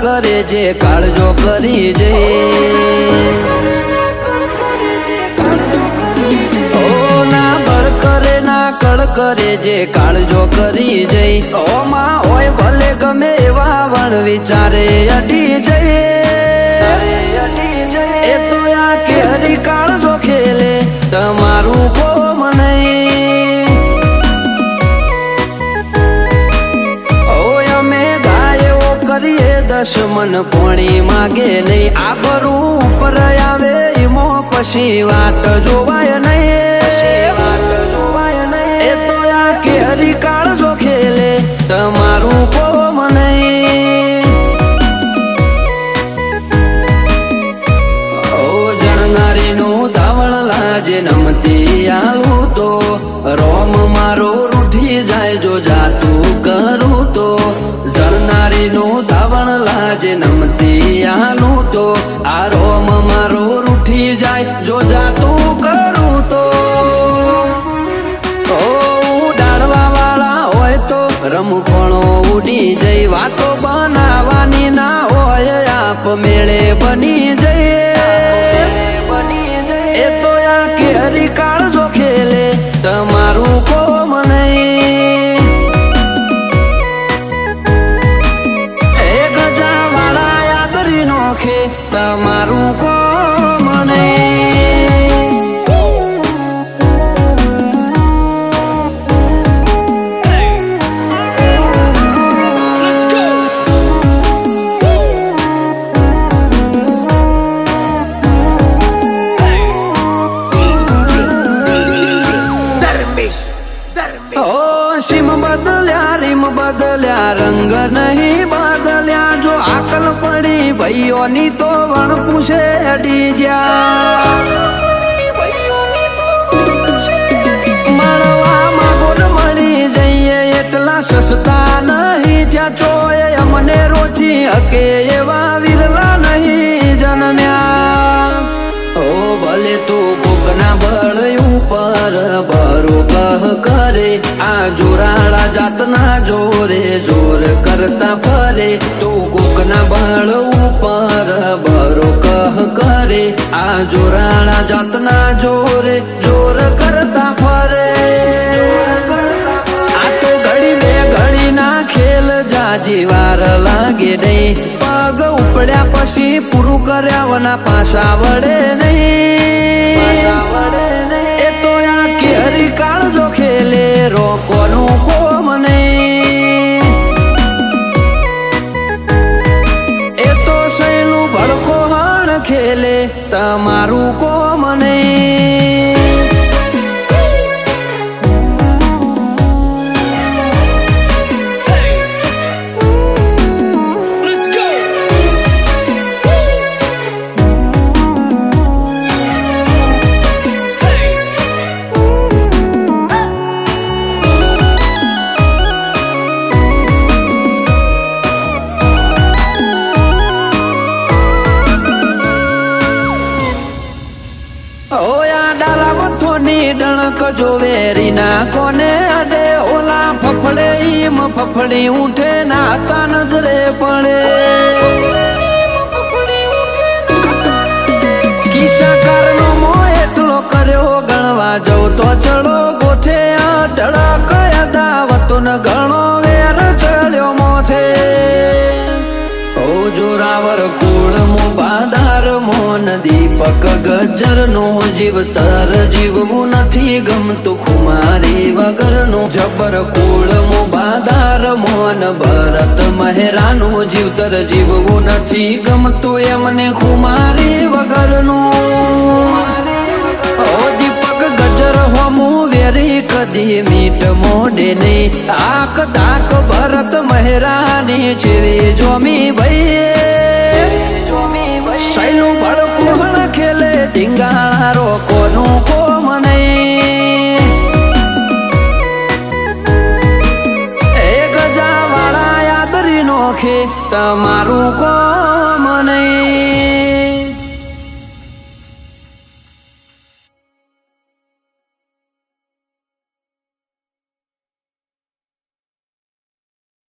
કરે જે કાળજો કરી જે ના બળ કરે ના કળ કરે જે કાળજો કરી જઈ ઓમાં હોય ભલે ગમે એવા વણ વિચારે અડી જઈએ એ તો આ કેરી કાળજો ખેલે તમારું કોમ નહીં અમે ગાયો કરીએ દશમન પોણી માગે નહીં આ બરું ઉપર આવે ઈમો પછી વાત જોવાય નહીં એ તો આ કેરી કાળજો ખેલે તમારું કોમ નહીં જણનારીનું ધાવણ લાજે નમતી આલું તો રોમ મારો રૂઠી જાય જો જાતું કરું તો જણનારીનું ધાવણ લાજે નમતી આલું તો આ રોમ મારો રૂઠી જાય જો જાતું કરું તો ઉડાડવા વાળા હોય તો રમખણો ઉડી જઈ વાતો બનાવવાની ના હોય આપ મેળે બની જઈએ એ તો આ કેરી કાળજો ખેલે તમારું કોમ નહીં એ ગજા વાળા યાદરી નોખે તમારું કોમ નહીં સીમ બદલ્યા રીમ બદલ્યા રંગ નહીં બદલ્યા જો આકલ પડી ભાઈઓની તો વણ પૂછે અડી જા મળવામાં ગોળ મળી જઈએ એટલા સસ્તા નહીં જ્યાં ચોય અમને રોચી હકે એવા વિરલા નહીં જન્મ્યા ઓ ભલે તું કોકના બળ ઉપર બરો કહ કરે આ જોરાળા જાતના જોરે જોર કરતા ફરે તું કોકના બળ ઉપર બરો કહ કરે આ જોરાળા જાતના જોરે જોર કરતા ફરે આ તો ઘડી બે ઘડી ના ખેલ જાજી વાર લાગે નહીં પગ ઉપડ્યા પછી પૂરું કર્યા વના પાછા વડે નહીં એ તો આ કેરી કાળજો ખેલે રોકોનું કોમ નહીં એ તો સૈનું ભડકો હણ ખેલે તમારું કોમ નહીં ડણક જો વેરી ના કોને અડે ઓલા ફફડે ઈમ ફફડી ઉઠે ના તા નજરે પડે કિસ્સા કારનો મો એટલો કર્યો ગણવા જવું તો ચડો ગોથે અઢળક અદાવતો ન ગણો વેર ચડ્યો મોથે ઓ જોરાવર કુળ મો બાધાર મોન દીપક ગજર નો જીવતર જીવવું નથી ગમતું ખુમારી વગર નો જબર કુળ મો બાધાર મોન ભરત મહેરાનું જીવતર જીવવું નથી ગમતું એમને ખુમારી વગર નું દીપક ગજર હોમું વેરી કદી મીટ મોડે નહીં આખ દાક ભરત મહેરાની જેવી જોમી ભાઈ સૈલું ભડકું ખેલે ધીંગારો કોનું કોમ નહીં એ ગજા વાળા યાદરી નોખે તમારું કોમ નહીં